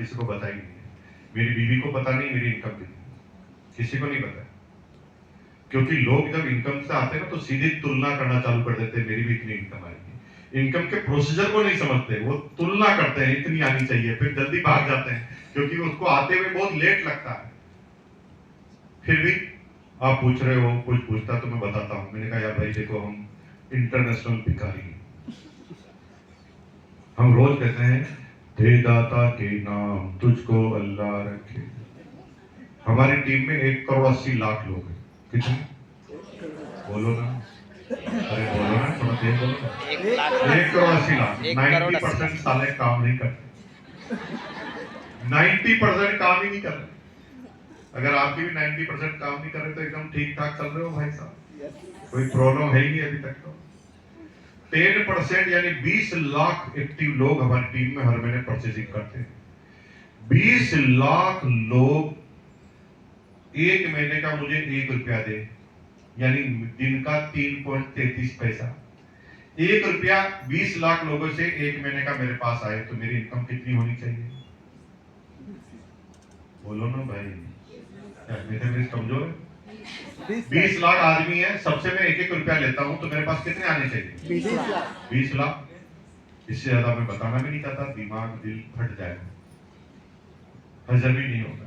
किसी को बताई नहीं है। मेरी बीवी को पता नहीं मेरी इनकम कितनी, किसी को नहीं पता, क्योंकि लोग जब इनकम से आते हैं ना तो सीधी तुलना करना चालू कर देते हैं, मेरी भी इतनी इनकम आएगी। इनकम के प्रोसीजर को नहीं समझते, वो तुलना करते हैं इतनी आनी चाहिए, फिर जल्दी भाग जाते हैं क्योंकि उसको आते हुए बहुत लेट लगता है। फिर भी आप पूछ रहे हो, कुछ पूछता तो मैं बताता हूं। मैंने कहा यार भाई देखो, हम इंटरनेशनल भिखारी हैं। हम रोज कहते हैं दे दाता के नाम तुझको अल्लाह रखे। हमारी टीम में 1,80,00,000 लोग हैं। कितने? बोलो ना, अरे बोलो ना, थोड़ा तेज बोलो ना। 1,80,00,000। 90% साले काम नहीं करते, 90% काम ही नहीं कर रहे। अगर आपकी भी 90% काम नहीं कर रहे तो एकदम ठीक ठाक चल रहे हो भाई साहब, कोई प्रॉब्लम है ही नहीं अभी तक। तो 10% यानी 20 लाख एक्टिव लोग हमारी टीम में हर महीने परचेजिंग करते हैं। 20 लाख लोग एक महीने का मुझे 1 रुपया दे, यानी दिन का 3.33 पैसा। 1 रुपया 20 लाख लोगों से एक महीने का मेरे पास आए तो मेरी इनकम कितनी होनी चाहिए? बोलो ना भाई, मेरे कमजोर है? 20 लाख आदमी है, सबसे मैं 1-1 रुपया लेता हूं तो मेरे पास कितने आने चाहिए? 20 लाख। इससे ज्यादा मैं बताना भी नहीं चाहता, दिमाग दिल फट जाएगा, हजम ही नहीं होगा।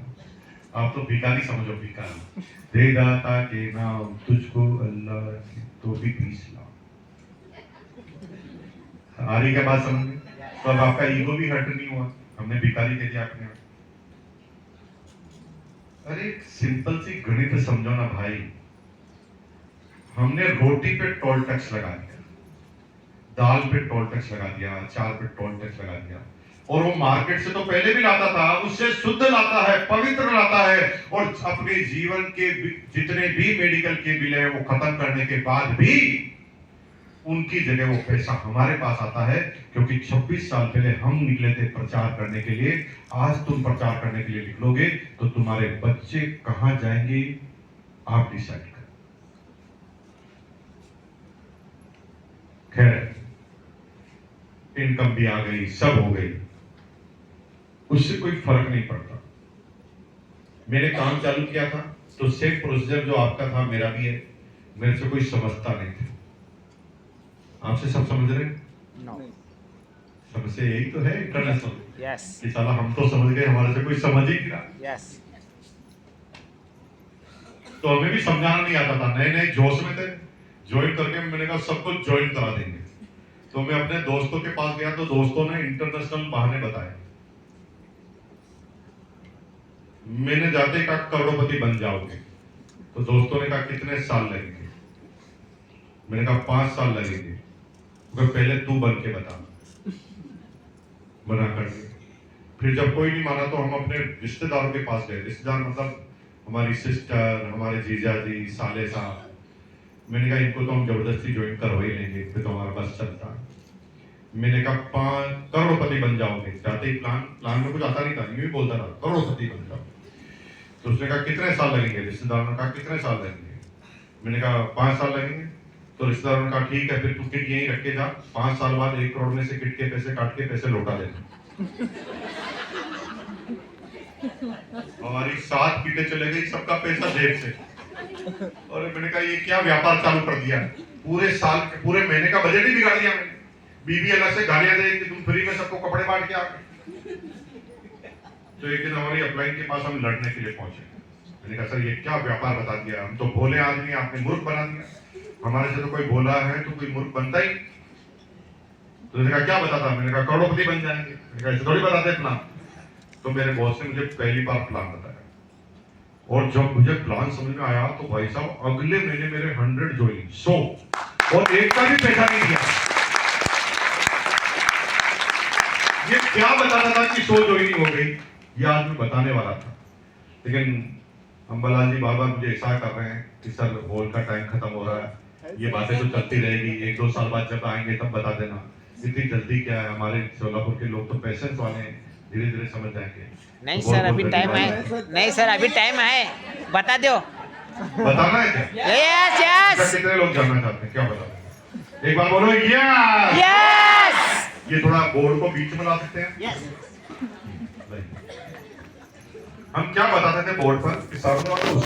आप तो भिखारी समझो, भिखारी। दे दाता के नाम तुझको अल्लाह रखे, तो भी 20 लाख। आ रही क्या बात समझ में? तो अब आपका ईगो भी हर्ट नहीं हुआ, हमने भिखारी कह दिया आपने। अरे सिंपल सी गणित समझो ना भाई। हमने रोटी पे टोल टैक्स लगा दिया, दाल पे टोल टैक्स लगा दिया, अचार पे टोल टैक्स लगा दिया, और वो मार्केट से तो पहले भी लाता था, उससे शुद्ध लाता है, पवित्र लाता है, और अपने जीवन के जितने भी मेडिकल के बिल है वो खत्म करने के बाद भी उनकी जगह वो पैसा हमारे पास आता है, क्योंकि 26 साल पहले हम निकले थे प्रचार करने के लिए। आज तुम प्रचार करने के लिए निकलोगे तो तुम्हारे बच्चे कहां जाएंगे आप डिसाइड करो। खैर, इनकम भी आ गई, सब हो गई, उससे कोई फर्क नहीं पड़ता। मैंने काम चालू किया था तो सेम प्रोसीजर जो आपका था मेरा भी है, मेरे से कोई समझता नहीं था। आपसे सब समझ रहे? No. सबसे यही तो है इंटरनेशनल। Yes. कि साला हम तो समझ गए, हमारे से कोई समझ ही नहीं रहा। Yes. तो हमें भी समझाना नहीं आता था, नए नए जोश में थे। ज्वाइन करके मैंने कहा सबको ज्वाइन करा देंगे। तो मैं अपने दोस्तों के पास गया तो दोस्तों ने इंटरनेशनल बहाने बताए। मैंने जाते कहा करोड़पति बन जाओगे, तो दोस्तों ने कहा कितने साल लगेंगे? मैंने कहा 5 साल लगेंगे। तो पहले तू बन के बता। मना कर दिया। फिर जब कोई नहीं माना तो हम अपने रिश्तेदारों के पास गए। रिश्तेदार मतलब हमारी सिस्टर, हमारे जीजा जी, साले साहब। मैंने कहा इनको तो हम जबरदस्ती ज्वाइन करवा ही लेंगे, फिर तो हमारा बस चलता है। मैंने कहा 5 करोड़पति बन जाओगे। जाते ही प्लान में कुछ आता नहीं था, यूं ही बोलता था करोड़पति बन जाओ। तो उसने कहा कितने साल लगेंगे? रिश्तेदारों ने कहा कितने साल लगेंगे? मैंने कहा 5 साल लगेंगे। तो रिश्तेदारों ने कहा ठीक है, फिर तू किट यहीं रख के जा, 5 साल बाद 1 करोड़ में से किट के पैसे काट के पैसे लौटा देना। हमारी 7 किटें चले गई, सबका पैसा जेब से। और मैंने कहा ये क्या व्यापार चालू कर दिया, पूरे साल पूरे महीने का बजट ही बिगाड़ दिया मैंने। बीवी अलग से गालियां दे कि तुम फ्री में सबको कपड़े बांट के आ गए। तो एक दिन हमारी अपलाइन के पास हम लड़ने के लिए पहुंचे। मैंने कहा सर ये क्या व्यापार बता दिया, हम तो भोले आदमी, आपने मूर्ख बना दिया। हमारे से तो कोई बोला है तो कोई मूर्ख बनता ही। तो उसने कहा क्या बताता? मैंने कहा करोड़पति बन जाएंगे। मैंने कहा ऐसे थोड़ी बताते प्लान। तो मेरे बॉस ने मुझे पहली बार प्लान बताया, और जब मुझे प्लान समझ में आया तो भाई साहब अगले महीने मेरे 100 ज्वाइनिंग, 100, और एक का भी पैसा नहीं दिया। ये क्या बताना था कि 100 ज्वाइनिंग हो गई, ये आज मैं बताने वाला था। लेकिन अंबालाल जी बार बार मुझे ऐसा कर रहे हैं कि सर हॉल का टाइम खत्म हो रहा है, ये बातें तो चलती रहेगी, 1-2 साल बाद जब आएंगे तब बता देना। इतनी जल्दी क्या है, हमारे सोलापुर के लोग तो पेशेंस वाले हैं, धीरे धीरे समझ जाएंगे। नहीं सर अभी टाइम है, नहीं सर अभी टाइम है, बता दो। बताना है क्या? Yes yes. कितने लोग जानना चाहते हैं, क्या बता? एक बार बोलो यस यस। ये थोड़ा बोर्ड को बीच में ला सकते हैं? यस। हम क्या बताते थे बोर्ड पर कि सामने वाला